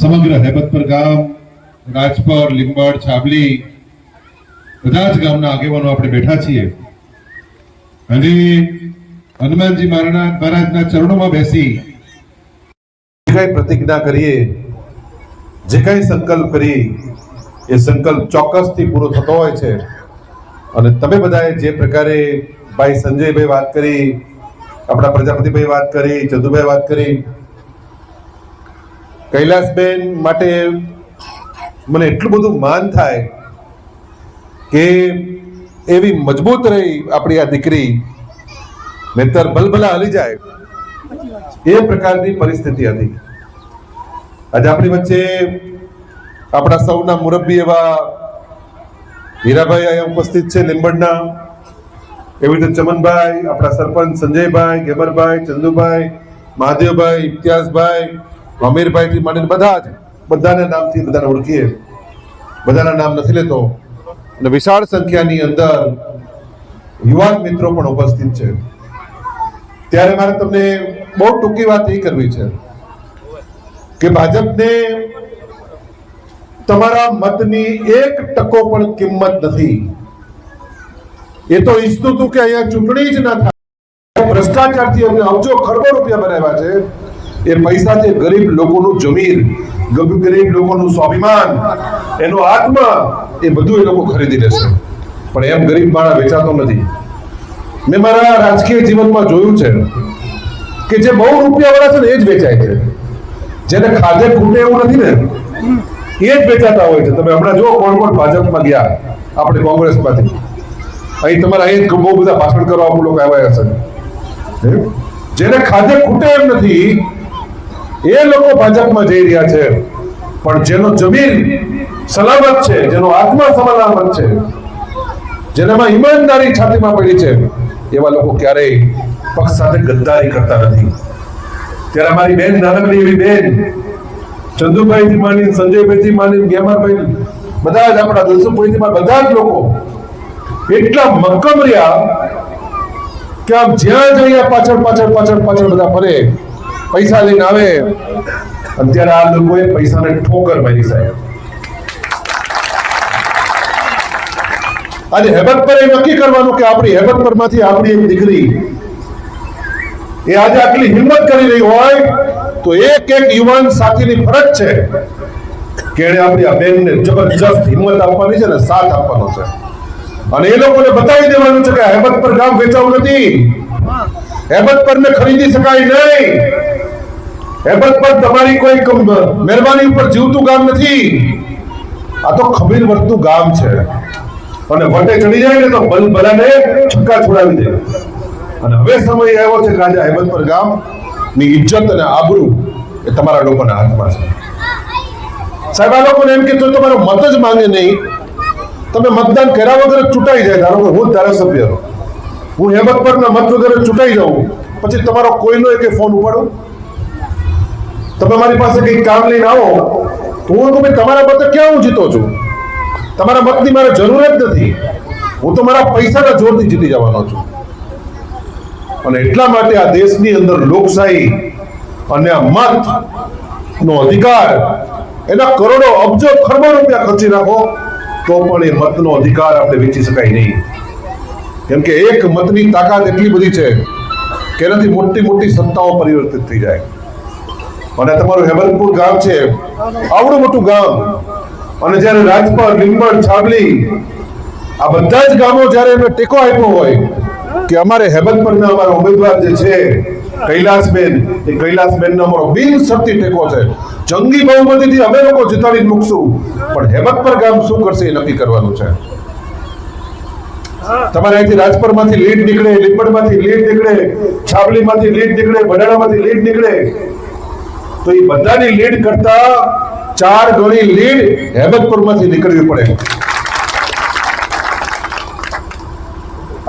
સમગ્ર હેબતપર ગામ, રાજપર, લીંબડ, છાબલી બધા જ ગામના આગેવાનો આપણે બેઠા છીએ અને હનુમાનજી મહારાજના ચરણોમાં બેસી જે કઈ પ્રતિજ્ઞા કરીએ, જે કઈ સંકલ્પ કરી એ સંકલ્પ ચોક્કસથી પૂરો થતો હોય છે. અને તમે બધાએ જે પ્રકારે ભાઈ સંજયભાઈ વાત કરી, આપણા પ્રજાપતિભાઈ વાત કરી, ચંદુભાઈ વાત કરી, કૈલાસબેન માટે મને એટલું બધું માન થાય કે એવી મજબૂત રહી આપણી આ દીકરી, નહીતર ભલભલા હલી જાય એ પ્રકારની પરિસ્થિતિ હતી. આજે આપણી વચ્ચે આપણા સૌના મુરબ્બી એવા હીરાભાઈ અહીંયા ઉપસ્થિત છે લીંબડના, એવી રીતે ચમનભાઈ, આપણા સરપંચ સંજયભાઈ, ગેમરભાઈ, ચંદુભાઈ, મહાદેવભાઈ, ઇમ્તિયાઝભાઈ, અમીરભાઈ થી માંડીને બધાને નામથી બધાને ઓળખીએ, બધાના નામ નથી લેતો. અને વિશાળ સંખ્યાની અંદર યુવાન મિત્રો પણ ઉપસ્થિત છે. ત્યારે મારે તમને બહુ ટૂંકી વાત એ કરવી છે કે ભાજપને તમારા મતની 1% પણ કિંમત નથી. એ તો ઈચ્છતું હતું કે અહીંયા ચૂંટણી જ ના થાય. ભ્રષ્ટાચારથી અમને અબજો ખરબો રૂપિયા બનાવ્યા છે. એ પૈસાથી ગરીબ લોકોનું જમીન, ગરીબ લોકોનું સ્વાભિમાન, એનો આત્મા, એ બધું એ લોકો ખરીદી લેશે. પણ એમ ગરીબ માણસ વેચાતો નથી. મેં મારા રાજકીય જીવનમાં જોયું છે કે જે બહુ રૂપિયાવાળા છે ને એ જ વેચાય છે. જેને ખાધે ખૂટે એવું નથી ને એ જ વેચાતા હોય છે. તમે હમણાં જો કોણ કોણ ભાજપમાં ગયા, આપણે કોંગ્રેસમાંથી, અહીં તમારા અહીં બહુ બધા ભાષણ કરવા અમુક લોકો આવ્યા હશે. જેને ખાધે ખૂટે એમ નથી એ લોકો ભાજપમાં જઈ રહ્યા છે. પણ જેનો જમીન સલામત છે, જેનો આત્મા સલામત છે, જેનામાં ઈમાનદારી છાતીમાં પડી છે, એવા લોકો ક્યારેય પક્ષ સાથે ગદ્દારી કરતા નથી. ત્યારે અમારી બેન, નાનકડી એવી બેન, ચંદુભાઈ થી માંડીને, સંજયભાઈ થી માંડીને, ગેમરભાઈ, બધા જ આપણા દલસુભાઈ થી બધા જ લોકો એટલા મક્કમ રહ્યા કે આમ જ્યાં જઈએ પાછળ બધા ફરે, પૈસા લઈને આવે. અત્યારે આ લોકોએ પૈસાને ઠોકર મારી સાહેબ. આજે હેબતપર એ નક્કી કરવાનું કે આપણી હેબતપર માંથી આપણી એક દીકરી એ આજે આટલી હિંમત કરી રહી હોય તો એક યુવાન સાથીની ફરજ છે કે એને આપણી આ બેનને જબરજસ્ત હિંમત આપવાની છે ને સાથ આપવાનો છે. અને એ લોકોને બતાવી દેવાનું છે કે હેબતપર ગામ વેચાવું નથી, હેબતપરને ખરીદી શકાય નહીં, હેબતપર તમારી કોઈ મહેરબાની ઉપર જીવતું ગામ નથી. આ તો ખમીર વર્તનું ગામ છે. અને વટે ચડી જાય ને તો ભલાને છક્કા છોડાવી દે. અને હવે સમય આવ્યો છે કે આજે હેબતપર ગામની ઇજ્જત અને આબરૂ એ તમારા લોકોના હાથમાં છે. સાહેબ, આ લોકોને એમ કે તમારો મત જ માંગે નહીં, તમે મતદાન કર્યા વગર ચૂંટાઈ જાય. ધારો કે હું ધારાસભ્ય, હું હેબતપરના મત વગર ચૂંટાઈ જાઉં, પછી તમારો કોઈનો એક ફોન ઉપાડો, તમે મારી પાસે કઈ કામ લઈને આવો તો હું કહું તમારા મતે ક્યાં હું જીતો છું? તમારા મતની મારે જરૂર જ નથી. હું તો મારા પૈસાના જોરથી જીતી જવાનો છું. અને એટલા માટે આ દેશની અંદર લોકશાહી અને આ મતનો અધિકાર, એના કરોડો અબજો ખરબો રૂપિયા ખર્ચી નાખો તો પણ એ મતનો અધિકાર આપણે વેચી શકાય નહીં. કેમ કે એક મતની તાકાત એટલી બધી છે કે એનાથી મોટી મોટી સત્તાઓ પરિવર્તિત થઈ જાય. અને તમારું હેબતપુર ગામ છે, આવડું મોટું ગામ, અને જ્યારે રાજપર, લીંબડ, છાબલી આ બધા જ ગામો જ્યારે એમને ટેકો આપ્યો હોય કે અમારે હેબતપરના અમારા ઉમેદવાર જે છે કૈલાસબેન, એ કૈલાસબેનનો અમારો બિનશરતી ટેકો છે, જંગી બહુમતીથી અમે લોકો જીતાડી મૂકશું. પણ હેબતપર ગામ શું કરશે એ નક્કી કરવાનું છે. તમારે અહીંથી રાજપરમાંથી લીડ નીકળે, લીંબડમાંથી લીડ નીકળે, છાબલીમાંથી લીડ નીકળે, બડાણામાંથી લીડ નીકળે, તો એ બધાની લીડ કરતા 4 ગણી લીડ હેબતપુરમાંથી નીકળવી પડે.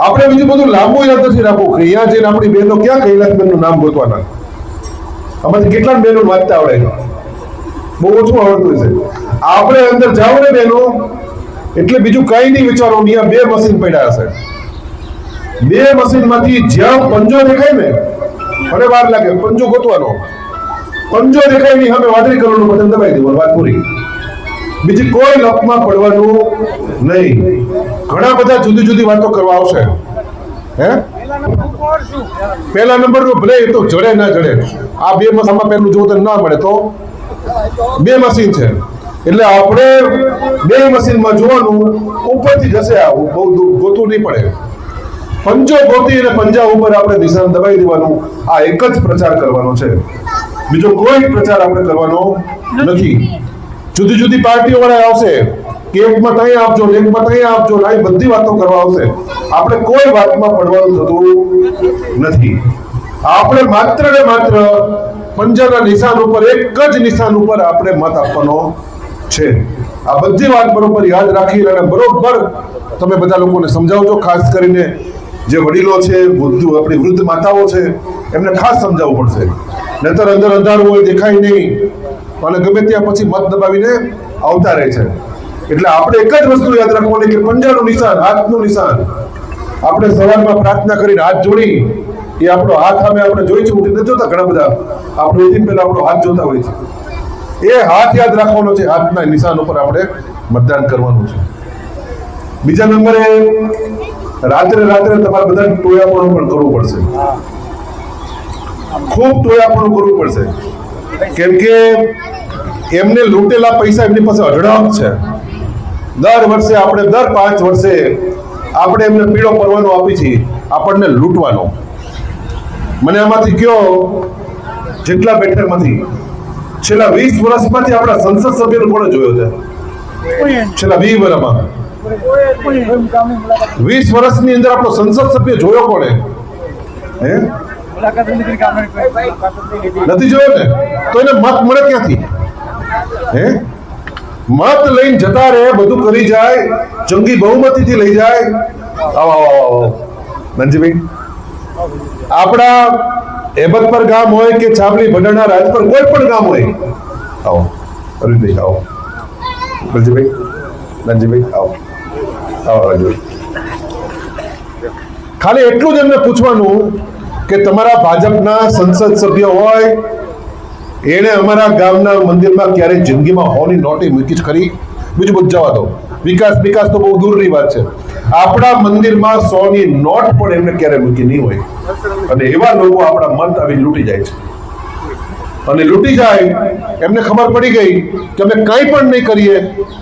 આપણે બીજું બધું લાંબુ યાદ નથી રાખવું કે અહીંયા જઈને આપણી બહેનો ક્યાં કૈલાસબેનનું નામ ગોતવાના. આમાંથી કેટલા બહેનો વાંચતા આવડે? બહુ ઓછું આવડતું છે. આપણે અંદર જાઓ ને બહેનો એટલે બીજું કઈ નહીં વિચારો, અહીંયા 2 મશીન પડ્યા હશે. 2 મશીનમાંથી જ્યાં પંજો દેખાય ને, મને વાર લાગે પંજો ગોતવાનો, પંજો દેખાય નહીં હવે વાદળી કલરનું બટન દબાઈ દેવાનું, વાત પૂરી. બીજી કોઈ લપમાં પડવાનું નહીં. ઘણા બધા જુદી જુદી વાતો કરવા આવશે. હે પહેલા નંબરનું ભલે એ તો જડે ના જડે, આ બે મસામાં પહેલું જો તને ના મળે તો બે મશીન છે એટલે આપણે બે મશીનમાં જોવાનું, ઉપરથી જશે આવું, બહુ ગોતું નહીં પડે. પંજો ગોતી અને પંજા ઉપર આપણે નિશાન દબાઈ દેવાનું. આ એક જ પ્રચાર કરવાનો છે, બીજો કોઈ પ્રચાર આપણે કરવાનો નથી. જુદી જુદી પાર્ટીઓ વાળા આવશે કે એકમાં ત્યાં આપજો, એકમાં ત્યાં આપજો, આ બધી વાતો કરવા આવશે. આપણે કોઈ વાતમાં પડવાનું થતું નથી. આપણે માત્ર ને માત્ર પંજાના નિશાન ઉપર, એક જ નિશાન ઉપર આપણે મત આપવાનો છે. આ બધી વાત બરોબર યાદ રાખી અને બરોબર તમે બધા લોકોને સમજાવજો. ખાસ કરીને જે વડીલો છે, આપણી વૃદ્ધ માતાઓ છે, એમને ખાસ સમજાવવું પડશે. નહીતર અંદર અંધારું હોય, દેખાય નહીં અને ગમે ત્યાં પછી મત દબાવીને આવતા રહે છે. એટલે આપણે એક જ વસ્તુ યાદ રાખવાની કે પંજાનું નિશાન, હાથનું નિશાન. આપણે સવારમાં પ્રાર્થના કરીને હાથ જોડી, એ આપણો હાથ સામે આપણે જોઈ છે, નથી જોતા ઘણા બધા આપણે ઉઠીને પહેલા આપણો હાથ જોતા હોય છે. એ હાથ યાદ રાખવાનો છે, હાથના નિશાન ઉપર આપણે મતદાન કરવાનું છે. બીજા નંબરે રાત્રે તમારે બધા ટોયાપણું પણ કરવું પડશે. ખૂબ ટોયાપણું કરવું પડશે, કેમ કે એમને લૂંટેલા પૈસા એમની પાસે અઢળક છે. દર વર્ષે આપણે દર 5 વર્ષે આપણે એમને પીળો પરવાનો આપી છીએ, આપણને લૂંટવાનો. મને આમાંથી કયો, જેટલા બેઠકમાંથી છેલ્લા 20 વર્ષમાંથી આપણા સંસદ સભ્યનો કોણે જોયો છે? છેલ્લા 20 વર્ષમાં 20 વર્ષની અંદર આપણો સંસદ સભ્ય જોયો કોણે? હે નથી જોયો ને? તો એને મત મળે ક્યાંથી? હે મત લઈને જતા રહે, બધું કરી જાય, જંગી બહુમતીથી લઈ જાય. આવો નંજીભાઈ, આપણા હેબતપર ગામ હોય કે છાબલી, ભડાણા, રાજપર, કોઈ પણ ગામ હોય, આવો અરવિંદભાઈ, આવો નંજીભાઈ, આવો રાજુભાઈ. ખાલી એટલું જ એમને પૂછવાનું કે તમારા ભાજપના સંસદ સભ્ય હોય, એને અમારા ગામના મંદિરમાં ક્યારે જિંદગીમાં હોની નોટી મૂકી જ ખરી? બીજું બધું જવા દો, વિકાસ તો બહુ દૂરની વાત છે. આપણા મંદિરમાં 100ની નોટ પણ એમને ક્યારે મૂકી નહીં હોય. અને એવા લોકો આપણા મત આવી લૂંટી જાય છે. અને લૂંટી જાય એમને ખબર પડી ગઈ કે અમે કંઈ પણ નહીં કરીએ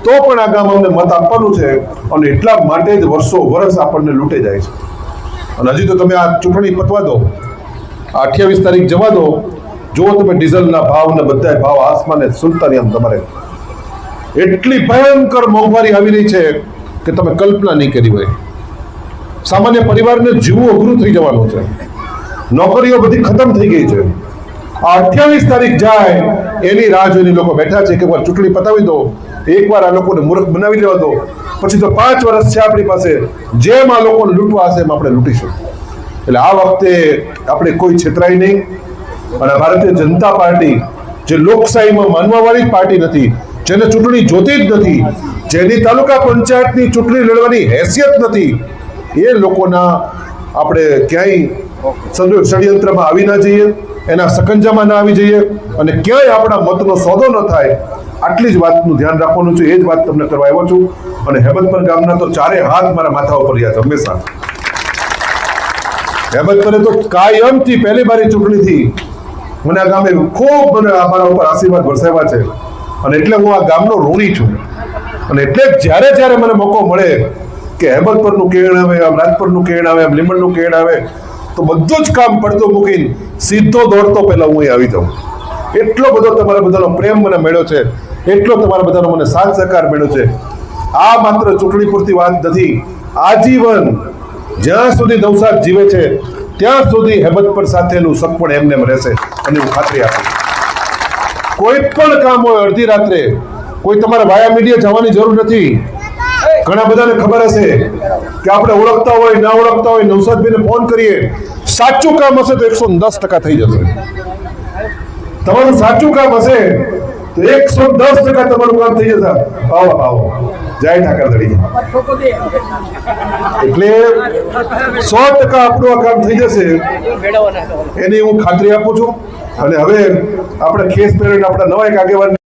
તો પણ આ ગામ અમને મત આપવાનું છે, અને એટલા માટે જ વર્ષ આપણને લૂંટે જાય છે. અને હજી તો તમે આ ચૂંટણી પતવા દો, 28 તારીખ જવા દો, જો તમે ડીઝલના ભાવ ને બધા ભાવ આસમાને સુલતાની આમ તમારે એટલી ભયંકર મોંઘવારી આવી રહી છે કે તમે કલ્પના નહીં કરી હોય. સામાન્ય પરિવારને જીવવું અઘરું થઈ જવાનું છે. નોકરીઓ બધી ખતમ થઈ ગઈ છે. આ 28 તારીખ જાય એની રાહ જોઈને લોકો બેઠા છે કે એકવાર ચૂંટણી પતાવી દો, એકવાર આ લોકોને મૂર્ખ બનાવી લેવા દો, પછી તો 5 વર્ષ છે આપણી પાસે, જેમ આ લોકોને લૂંટવા હશે એમ આપણે લૂંટીશું. એટલે આ વખતે આપણે કોઈ છેતરાય નહીં. અને ભારતીય જનતા પાર્ટી જે લોકશાહીમાં માનવાવાળી પાર્ટી નથી, જેને ચૂંટણી જોતી જ નથી, જેની તાલુકા પંચાયતની ચૂંટણી લડવાની હેસિયત નથી, એ લોકોના આપણે ક્યાંય ષડયંત્રમાં આવી ના જઈએ, એના સકંજામાં ના આવી જઈએ, અને ક્યાંય આપણા મતનો સોદો ન થાય. આટલી જ વાતનું ધ્યાન રાખવાનું છે. એ જ વાત તમને કરવા આવ્યો છું. અને હેબતપર ગામના તો 4 હાથ મારા માથા ઉપર રહ્યા છે હંમેશા. હેબતપરે તો કાયમથી પહેલી બારી ચૂંટણીથી મને આ ગામે ખૂબ અમારા ઉપર આશીર્વાદ વરસાવ્યા છે. અને એટલે હું આ ગામનો ઋણી છું. અને એટલે જ્યારે મને મોકો મળે કે હેબતપરનું કેણ આવે, આમ રાજપરનું કેણ આવે, આમ લીંબડનું કેણ આવે, તો બધું જ કામ પડતો મૂકીને સીધો દોડતો પહેલા હું અહીં આવી જાઉં. એટલો બધો તમારા બધાનો પ્રેમ મને મળ્યો છે, એટલો તમારા બધાનો મને સાથ સહકાર મળ્યો છે. આ માત્ર ચૂંટણી પૂરતી વાત નથી. આજીવન જ્યાં સુધી નવસાદ જીવે છે ત્યાં સુધી હેબતપર સાથેનું સગપણ એમને રહેશે, અને હું ખાતરી આપું. કોઈ પણ કામ હોય અડધી રાત્રે, કોઈ તમારે વાયા મીડિયા જવાની જરૂર નથી. ઘણા બધાને ખબર હશે કે આપણે ઓળખતા હોય ના ઓળખતા હોય, નવસાદભાઈને ફોન કરીએ, સાચું કામ હશે તો 110% થઈ જશે. તમારું સાચું કામ હશે તો 110% તમારું કામ થઈ જશે. આવો જય ઠાકરદળી. એટલે 100% આપણું આ કામ થઈ જશે એની હું ખાતરી આપું છું. અને હવે આપણે ખેસ પહેરીને આપણા નવા એક આગેવાન